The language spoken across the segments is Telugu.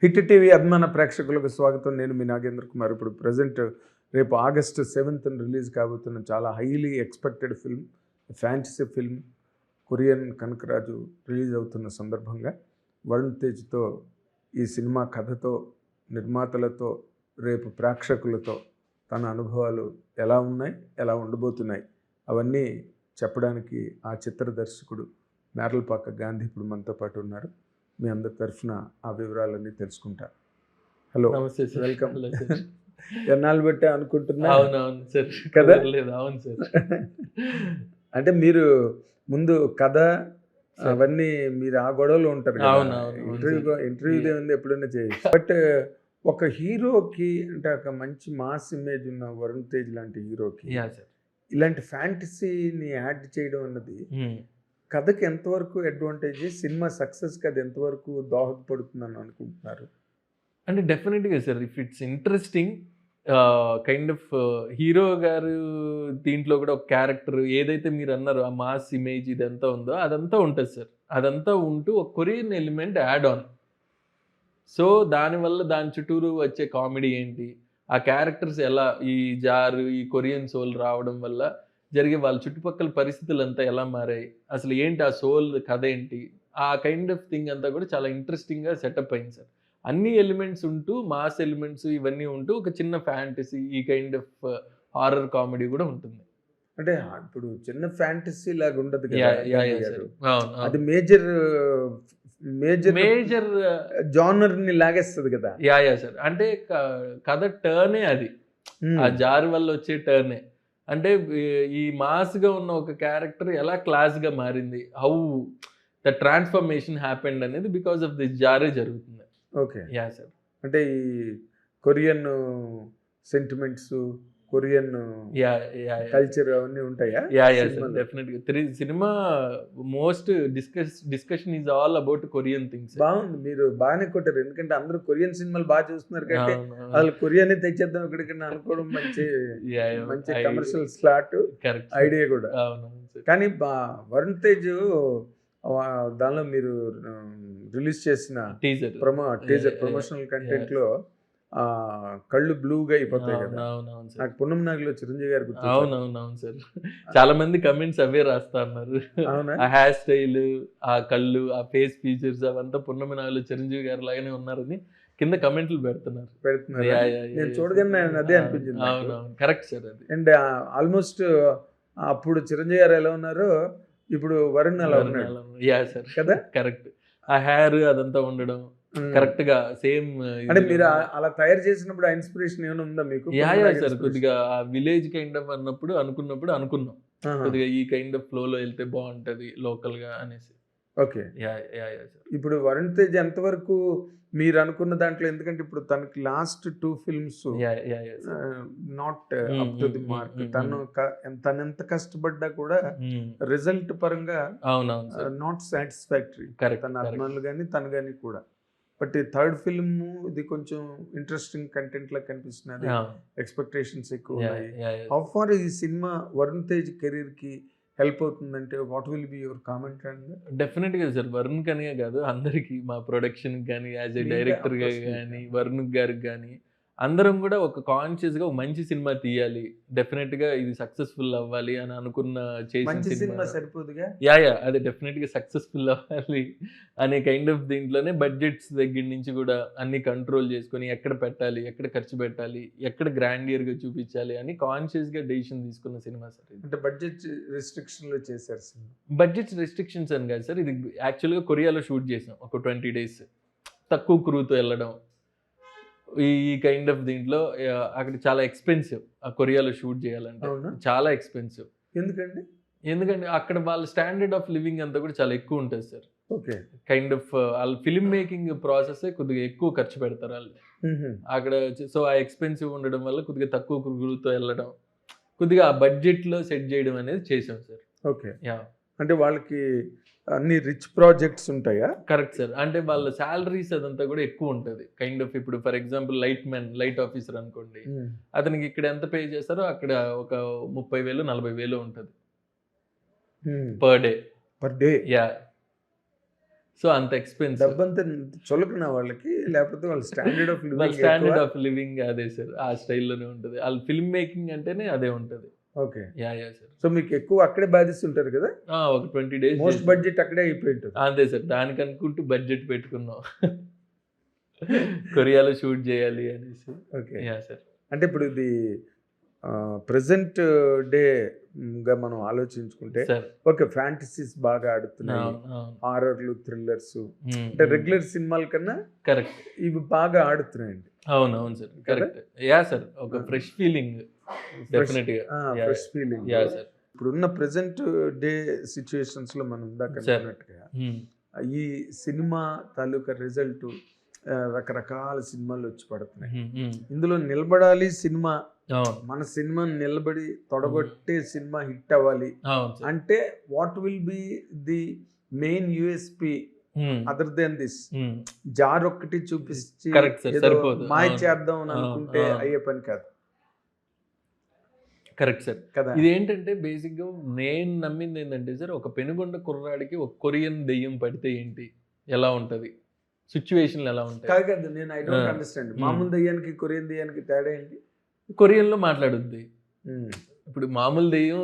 హిట్ టీవీ అభిమాన ప్రేక్షకులకు స్వాగతం. నేను మీ నాగేంద్ర కుమార్. ఇప్పుడు ప్రజెంట్ రేపు ఆగస్టు 7th రిలీజ్ కాబోతున్న చాలా highly expected film, fantasy film Korean Kanakaraju release అవుతున్న సందర్భంగా వరుణ్ తేజ్తో ఈ సినిమా కథతో, నిర్మాతలతో, రేపు ప్రేక్షకులతో తన అనుభవాలు ఎలా ఉన్నాయి, ఎలా ఉండబోతున్నాయి అవన్నీ చెప్పడానికి ఆ చిత్ర దర్శకుడు మేర్లపాక గాంధీ ఇప్పుడు మనతో పాటు ఉన్నారు. మీ అందరి తరఫున ఆ వివరాలన్నీ తెలుసుకుంటా. హలో, నమస్తే సార్. వెల్కమ్. Hello sir. ఎన్నాళ్ళు పెట్టే అనుకుంటున్నా అవునవును సార్. కదా? లేదు, అవును సార్. అంటే మీరు ముందు కథ సార్. అవన్నీ మీరు ఆ గొడవలో ఉంటారు కదా. అవునవును, అవును సార్. ఇంటర్వ్యూ ఏముంది, ఎప్పుడైనా చేయొచ్చు. బట్ ఒక హీరోకి అంటే ఒక మంచి మాస్ ఇమేజ్ ఉన్న వరుణ్ తేజ్ లాంటి హీరోకి యా సార్. ఇలాంటి ఫ్యాంటసీని యాడ్ చేయడం అన్నది కథకి ఎంతవరకు అడ్వాంటేజ్, సినిమా సక్సెస్కి అది ఎంతవరకు దోహదపడుతుందని అనుకుంటున్నారు? అంటే డెఫినెట్గా sir, if it's interesting kind of hero గారు దీంట్లో కూడా ఒక క్యారెక్టర్ ఏదైతే మీరు అన్నారో ఆ మాస్ ఇమేజ్ ఇదంతా ఉందో అదంతా ఉంటుంది సార్. అదంతా ఉంటూ ఒక Korean element add on. So దానివల్ల దాని చుట్టూరు వచ్చే కామెడీ ఏంటి, ఆ క్యారెక్టర్స్ ఎలా ఈ జారు ఈ కొరియన్ సోల్ రావడం వల్ల జరిగే వాళ్ళ చుట్టుపక్కల పరిస్థితులు అంతా ఎలా మారాయి, అసలు ఏంటి ఆ సోల్ కథ ఏంటి, ఆ కైండ్ ఆఫ్ థింగ్ అంతా కూడా చాలా ఇంట్రెస్టింగ్గా సెటప్ అయింది సార్. అన్ని ఎలిమెంట్స్ ఉంటూ, మాస్ ఎలిమెంట్స్ ఇవన్నీ ఉంటూ ఒక చిన్న ఫ్యాంటసీ ఈ కైండ్ ఆఫ్ హారర్ కామెడీ కూడా ఉంటుంది. అంటే ఇప్పుడు చిన్న ఫ్యాంటసీ లాగా ఉండదు యా కదా యా గాంధీ యా గారు. సార్. అవును, అది అవును. మేజర్ జానర్ ని లాగేస్తుంది కదా. Yeah yeah sir. అంటే కథ టర్నే అది. ఆ జారు వల్ల వచ్చే టర్నే. అంటే ఈ మాస్గా ఉన్న ఒక క్యారెక్టర్ ఎలా క్లాస్గా మారింది, హౌ ద ట్రాన్స్ఫర్మేషన్ హ్యాపెండ్ అనేది బికాస్ ఆఫ్ దిస్ జారే జరుగుతుంది. ఓకే. Yeah sir. అంటే ఈ Korean sentiments, Korean yeah yeah culture అవన్నీ ఉంటాయా? యా యా సార్, డెఫినెట్గా. Cinema most discussion is all about Korean things. బాగుంది, మీరు బాగానే కొట్టారు. ఎందుకంటే అందరూ కొరియన్ సినిమాలు బాగా చూస్తున్నారు కాబట్టి అసలు కొరియన్ తెచ్చేద్దాం ఇక్కడికి అనుకోవడం మంచి మంచి కమర్షియల్ స్లాట్ ఐడియా కూడా. కానీ వరుణ్ తేజ్ దానిలో మీరు రిలీజ్ చేసిన టీజర్ ప్రమోషనల్ కంటెంట్ లో కళ్ళు బ్లూగా అయిపోతాయి కదా. నాకు పున్నం నాగిలో చిరంజీవి గారు గుర్తు. అవునవునవును సార్. చాలా మంది కమెంట్స్ అవే రాస్తా ఉన్నారు. ఆ హెయిర్ స్టైల్, ఆ కళ్ళు, ఆ ఫేస్ ఫీచర్స్ అవంతా పున్నమి నాగిలో చిరంజీవి గారు లాగానే ఉన్నారని కింద కమెంట్లు పెడుతున్నారు. నేను చూడగానే అదే అనిపించింది. అవునవును, కరెక్ట్ సార్. అది అండ్ ఆల్మోస్ట్ అప్పుడు చిరంజీవి గారు ఎలా ఉన్నారో ఇప్పుడు వరుణ్ అలా ఉన్నాడు. యా సార్ కదా, కరెక్ట్. ఆ హెయిర్ అదంతా ఉండడం కరెక్ట్ గా సేమ్. అంటే మీరు అలా తయారు చేసినప్పుడు ఆ ఇన్స్పిరేషన్ ఏమైనా ఉందా మీకు? యా యా సార్, కొద్దిగా ఆ విలేజ్ కైండ్ ఆఫ్ అనుకున్నాం కొద్దిగా ఈ కైండ్ ఆఫ్ ఫ్లో లో వెళ్తే బాగుంటది లోకల్ గా అనేసి. Okay. Yeah yeah yeah sir. ఇప్పుడు వరుణ్ తేజ్ ఎంతవరకు మీరు అనుకున్న దాంట్లో, ఎందుకంటే ఇప్పుడు తనకి last 2 films not up to the mark. తను ఎంత కష్టపడ్డా కూడా రిజల్ట్ పరంగా నాట్ సాటిస్ఫాక్టరీ, తన అభిమానులు కానీ తను కానీ కూడా. బట్ ఈ 3rd ఫిల్మ్ ఇది కొంచెం ఇంట్రెస్టింగ్ కంటెంట్ లా కనిపిస్తున్నది, ఎక్స్పెక్టేషన్స్ ఎక్కువ ఉన్నాయి. హౌ ఫార్ ఈ సినిమా వరుణ్ తేజ్ కెరీర్ కి హెల్ప్ అవుతుందంటే what will be your comment అండి? డెఫినెట్గా సార్, వరుణ్ కనే కాదు అందరికి, మా ప్రొడక్షన్ కానీ యాజ్ ఏ డైరెక్టర్ గా కానీ వరుణ్ గారికి కానీ అందరం కూడా ఒక కాన్షియస్గా ఒక మంచి సినిమా తీయాలి, డెఫినెట్గా ఇది సక్సెస్ఫుల్ అవ్వాలి అని అనుకున్న చేసిన సినిమా సరిపోదుగా. యా యా, అది డెఫినెట్గా సక్సెస్ఫుల్ అవ్వాలి అనే కైండ్ ఆఫ్ దీంట్లోనే బడ్జెట్స్ దగ్గర నుంచి కూడా అన్ని కంట్రోల్ చేసుకొని ఎక్కడ పెట్టాలి, ఎక్కడ ఖర్చు పెట్టాలి, ఎక్కడ గ్రాండియర్గా చూపించాలి అని కాన్షియస్గా డెసిషన్ తీసుకున్న సినిమా సార్. అంటే బడ్జెట్ రిస్ట్రిక్షన్లో చేశారు సినిమా. బడ్జెట్ రిస్ట్రిక్షన్స్ అని కాదు సార్, ఇది యాక్చువల్గా కొరియాలో షూట్ చేసాం ఒక 20 days, తక్కువ క్రూతో వెళ్ళడం ఈ కైండ్ ఆఫ్ దీంట్లో. అక్కడ చాలా ఎక్స్పెన్సివ్ ఆ కొరియాలో షూట్ చేయాలంటే, చాలా ఎక్స్పెన్సివ్. ఎందుకంటే అక్కడ వాళ్ళ స్టాండర్డ్ ఆఫ్ లివింగ్ అంతా కూడా చాలా ఎక్కువ ఉంటుంది సార్. ఓకే. కైండ్ ఆఫ్ వాళ్ళ ఫిల్మ్ మేకింగ్ ప్రాసెస్ కొద్దిగా ఎక్కువ ఖర్చు పెడతారు వాళ్ళు అక్కడ. సో ఆ ఎక్స్పెన్సివ్ ఉండడం వల్ల కొద్దిగా తక్కువ క్రూతో వెళ్ళడం, కొద్దిగా ఆ బడ్జెట్లో సెట్ చేయడం అనేది చేసాం సార్. ఓకే. యా, అంటే వాళ్ళకి అన్ని రిచ్ ప్రాజెక్ట్స్ ఉంటాయా? Correct sir. అంటే వాళ్ళ శాలరీస్ అదంతా కూడా ఎక్కువ ఉంటుంది. కైండ్ ఆఫ్ ఇప్పుడు ఫర్ ఎగ్జాంపుల్ లైట్ ఆఫీసర్ అనుకోండి, అతనికి ఇక్కడ ఎంత పే చేస్తారో అక్కడ ఒక 30,000-40,000 ఉంటుంది per day. Per day. Yeah. So అంత ఎక్స్పెన్సివ్. డబ్బంతా చులకన వాళ్ళకి, లేకపోతే వాళ్ళ స్టాండర్డ్ ఆఫ్ వాళ్ళ లివింగ్ స్టాండర్డ్ ఆఫ్ లివింగ్ అదే సార్, ఆ స్టైల్లోనే ఉంటుంది. వాళ్ళ ఫిల్మ్ మేకింగ్ అంటేనే అదే ఉంటుంది. ఓకే. Yeah sir. సో మీకు ఎక్కువ అక్కడే బాధిస్తుంటారు కదా, ఒక 20 days మోస్ట్ బడ్జెట్ అక్కడే అయిపోయి ఉంటుంది. అంతే సార్, దానికి అనుకుంటూ బడ్జెట్ పెట్టుకున్నాం కొరియాలో షూట్ చేయాలి అనేసి. ఓకే. Yeah sir. అంటే ఇప్పుడు ఇది ప్రెసెంట్ డేగా మనం ఆలోచించుకుంటే సార్ ఓకే, ఫ్యాంటసీస్ బాగా ఆడుతున్నాయి, హారర్లు, థ్రిల్లర్స్, అంటే రెగ్యులర్ సినిమాల కన్నా కరెక్ట్ ఇవి బాగా ఆడుతున్నాయండి. అవును సార్, కరెక్ట్. యా సార్, ఒక ఫ్రెష్ ఫీలింగ్ డెఫినెట్ గా, ఫ్రెష్ ఫీలింగ్. Yeah sir. ఇప్పుడున్న ప్రెసెంట్ డే సిచ్యుయేషన్స్ లో మనం ఇందాక అన్నట్టుగా ఈ సినిమా తాలూకా రిజల్ట్ రకరకాల సినిమాలు వచ్చి పడుతున్నాయి. ఇందులో నిలబడాలి సినిమా, మన సినిమా నిలబడి తొడగొట్టే సినిమా హిట్ అవ్వాలి అంటే what will be the main USP other than this? జార్ ఒక్కటి చూపించి మాయ చేద్దాం అని అనుకుంటే అయ్యే పని కాదు. కరెక్ట్ సార్ కదా. ఇదేంటంటే బేసిక్గా నేను నమ్మింది ఏంటంటే సార్, ఒక పెనుగొండ కుర్రాడికి ఒక కొరియన్ దెయ్యం పడితే ఏంటి, ఎలా ఉంటుంది, సిచ్యువేషన్లు ఎలా ఉంటాయి. కాదు కదా, నేను ఐ డోంట్ అండర్స్టాండ్. మామూలు దెయ్యానికి కొరియన్ దెయ్యానికి తేడా ఏంటి? కొరియన్లో మాట్లాడుద్ది, ఇప్పుడు మామూలు దెయ్యం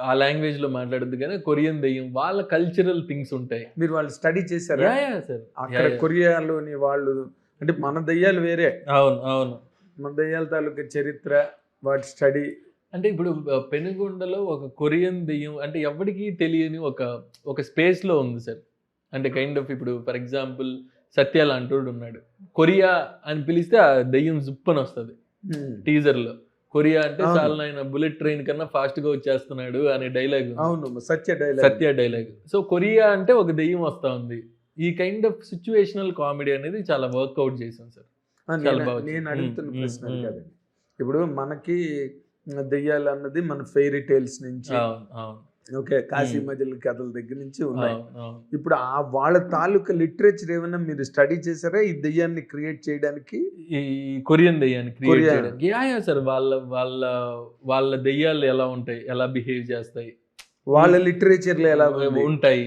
ఆ లాంగ్వేజ్ లో మాట్లాడుద్ది, కానీ కొరియన్ దెయ్యం వాళ్ళ కల్చరల్ థింగ్స్ ఉంటాయి. మీరు వాళ్ళు స్టడీ చేశారా సార్? అక్కడ కొరియాలోని వాళ్ళు, అంటే మన దెయ్యాలు వేరే. అవును అవును, మన దెయ్యాల తాలూకా చరిత్ర, వాటి స్టడీ. అంటే ఇప్పుడు పెనుగొండలో ఒక కొరియన్ దెయ్యం అంటే ఎవరికి తెలియని ఒక స్పేస్ లో ఉంది సార్. అంటే కైండ్ ఆఫ్ ఇప్పుడు ఫర్ ఎగ్జాంపుల్ సత్య లాంటోడు ఉన్నాడు, కొరియా అని పిలిస్తే ఆ దెయ్యం జుప్పని వస్తుంది టీజర్ లో. కొరియా అంటే చాలా ఆయన బుల్లెట్ ట్రైన్ కన్నా ఫాస్ట్ గా వచ్చేస్తున్నాడు అనే డైలాగ్. అవును, సత్య డైలాగ్. సో కొరియా అంటే ఒక దెయ్యం వస్తా ఉంది. ఈ కైండ్ ఆఫ్ సిచ్యువేషనల్ కామెడీ అనేది చాలా వర్క్అవుట్ చేశాను సార్. నేను అడుగుతున్న ప్రశ్న కదండి, ఇప్పుడు మనకి దెయ్యాలు అన్నది మన ఫెయిరీ టేల్స్ నుంచి, ఓకే, కాశీ మజిల్ కథల దగ్గర నుంచి ఉన్నాయి. ఇప్పుడు ఆ వాళ్ళ తాలూకా లిటరేచర్ ఏమైనా మీరు స్టడీ చేశారా ఈ దెయ్యాన్ని క్రియేట్ చేయడానికి? ఈ కొరియన్ దెయ్యాన్ని క్రియేట్ చేయడానికి సార్, వాళ్ళ దెయ్యాలు ఎలా ఉంటాయి, ఎలా బిహేవ్ చేస్తాయి, వాళ్ళ లిటరేచర్ లో ఎలా ఉంటాయి,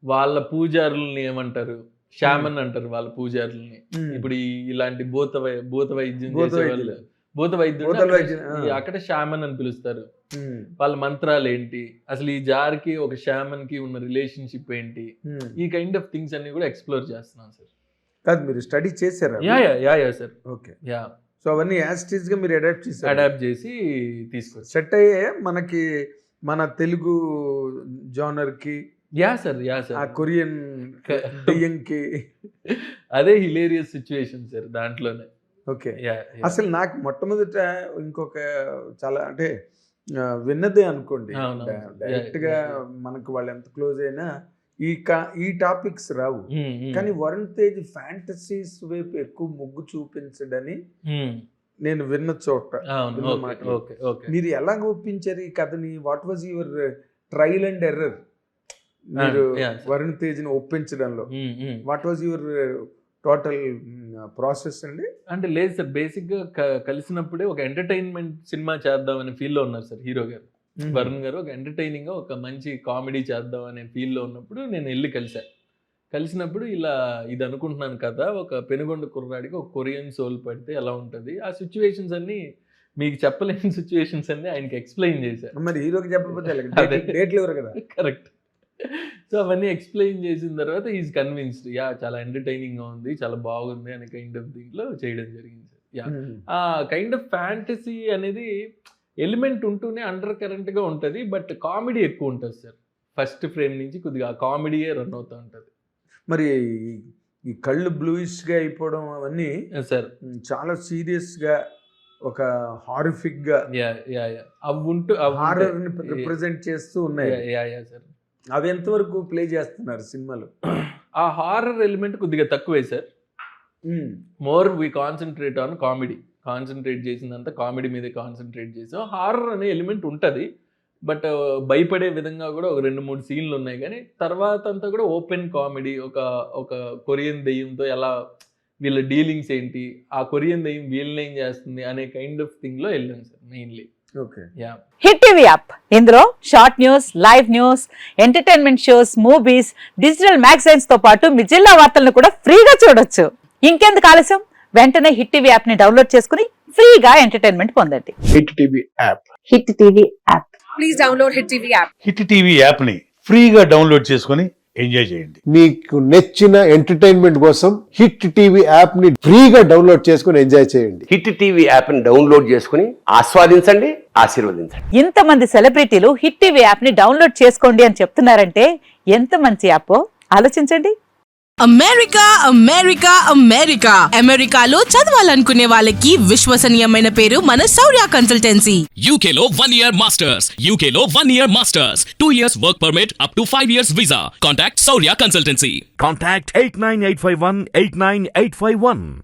వాళ్ళ పూజారులని ఏమంటారు, షామన్ అంటారు వాళ్ళ పూజారులని. ఇప్పుడు ఇలాంటి భూత వైద్యం చేసేవాళ్ళు, భూత వైద్యుడు అక్కడ షామన్ అని పిలుస్తారు. వాళ్ళ మంత్రాలు ఏంటి, అసలు ఈ జార్ కి ఒక షామన్ కి ఉన్న రిలేషన్షిప్ ఏంటి, ఈ కైండ్ ఆఫ్ థింగ్స్ అన్ని కూడా ఎక్స్ప్లోర్ చేస్తున్నాం సార్. కాదు, మీరు స్టడీ చేశారా? Yeah sir. ఓకే. సో అవన్నీ యాస్టీస్ గా మీరు అడాప్ట్ చేసి తీసుకొచ్చి సెట్ అయ్యే మనకి మన తెలుగు జానర్ కి. యా సార్ ఆ కొరియన్ దెయ్యం కి అదే హిలేరియస్ సిచ్యువేషన్ సార్ దాంట్లోనే. ఓకే. అసలు నాకు మొట్టమొదట ఇంకొక చాలా అంటే విన్నదే అనుకోండి, డైరెక్ట్ గా మనకు వాళ్ళు ఎంత క్లోజ్ అయినా ఈ టాపిక్స్ రావు. కానీ వరుణ్ తేజ్ ఫ్యాంటసీస్ వైపు ఎక్కువ మొగ్గు చూపించడని నేను విన్న చోట. మీరు ఎలాగ ఒప్పించారు ఈ కథని? What was your trial and error మీరు వరుణ్ తేజ్ ని ఒప్పించడంలో? What was your total process అండి? అంటే లేదు సార్, బేసిక్గా కలిసినప్పుడే ఒక ఎంటర్టైన్మెంట్ సినిమా చేద్దామనే ఫీల్లో ఉన్నారు సార్ హీరో గారు. వరుణ్ గారు ఒక ఎంటర్టైనింగ్గా ఒక మంచి కామెడీ చేద్దాం అనే ఫీల్లో ఉన్నప్పుడు నేను వెళ్ళి కలిసినప్పుడు ఇలా ఇది అనుకుంటున్నాను కదా, ఒక పెనుగొండ కుర్రాడికి ఒక కొరియన్ సోల్ పడితే ఎలా ఉంటుంది, ఆ సిచ్యువేషన్స్ అన్ని మీకు చెప్పలేని సిచ్యువేషన్స్ అన్ని ఆయనకి ఎక్స్ప్లెయిన్ చేశారు. మరి హీరోకి చెప్పకపోతే డేట్లు ఎవరు కదా. కరెక్ట్. సో అవన్నీ ఎక్స్ప్లెయిన్ చేసిన తర్వాత ఈజ్ కన్విన్స్డ్, చాలా ఎంటర్టైనింగ్గా ఉంది, చాలా బాగుంది అనే కైండ్ ఆఫ్ దీంట్లో చేయడం జరిగింది సార్. ఆ కైండ్ ఆఫ్ ఫ్యాంటసీ అనేది ఎలిమెంట్ ఉంటూనే అండర్ కరెంట్గా ఉంటుంది, బట్ కామెడీ ఎక్కువ ఉంటుంది సార్. ఫస్ట్ ఫ్రేమ్ నుంచి కొద్దిగా ఆ కామెడీయే రన్ అవుతూ ఉంటుంది. మరి ఈ కళ్ళు బ్లూయిష్గా అయిపోవడం అవన్నీ సార్ చాలా సీరియస్గా ఒక హారిఫిక్గా అవి ఉంటూ హారర్ని రిప్రజెంట్ చేస్తూ ఉన్నాయి సార్. అవి ఎంతవరకు ప్లే చేస్తున్నారు సినిమాలో? ఆ హారర్ ఎలిమెంట్ కొద్దిగా తక్కువే sir. More we concentrate on comedy. Concentrate చేసిందంతా కామెడీ మీదే కాన్సన్ట్రేట్ చేసాం. హారర్ అనే ఎలిమెంట్ ఉంటుంది, బట్ భయపడే విధంగా కూడా ఒక 2-3 సీన్లు ఉన్నాయి. కానీ తర్వాత అంతా కూడా ఓపెన్ కామెడీ, ఒక కొరియన్ దెయ్యంతో ఎలా వీళ్ళ డీలింగ్స్ ఏంటి, ఆ కొరియన్ దెయ్యం వీళ్ళని ఏం చేస్తుంది అనే కైండ్ ఆఫ్ థింగ్లో వెళ్ళాను sir mainly. Okay. Yeah. Hit TV app ఇందులో short news, live news, entertainment shows, movies, digital magazines తో పాటు మీ జిల్లా వార్తలను కూడా ఫ్రీగా చూడొచ్చు. ఇంకెందుకు ఆలస్యం, వెంటనే హిట్ టీవీ యాప్ ని డౌన్లోడ్ చేసుకుని ఫ్రీగా ఎంటర్టైన్మెంట్ పొందండి. Hit TV app. Hit TV app. Please download Hit TV app. Hit TV యాప్ని ఫ్రీగా డౌన్లోడ్ చేసుకొని ఎంజాయ్ చేయండి. మీకు నచ్చిన ఎంటర్టైన్మెంట్ కోసం హిట్ టీవీ యాప్ ని ఫ్రీగా డౌన్లోడ్ చేసుకొని ఎంజాయ్ చేయండి. హిట్ టీవీ యాప్ని డౌన్లోడ్ చేసుకుని ఆస్వాదించండి, ఆశీర్వదించండి. ఇంతమంది సెలబ్రిటీలు హిట్ టీవీ యాప్ ని డౌన్లోడ్ చేసుకోండి అని చెప్తున్నారంటే ఎంత మంచి యాప్ ఆలోచించండి. అమెరికా అమెరికా అమెరికా అమెరికాలో చదవాలనుకునే వాళ్ళకి విశ్వసనీయమైన పేరు మన శౌర్య consultancy. UK Law 1 Year Masters. UK Law 1 Year Masters. 2 years work permit up to 5 years visa. Contact Saurya Consultancy. Contact 89851 89851.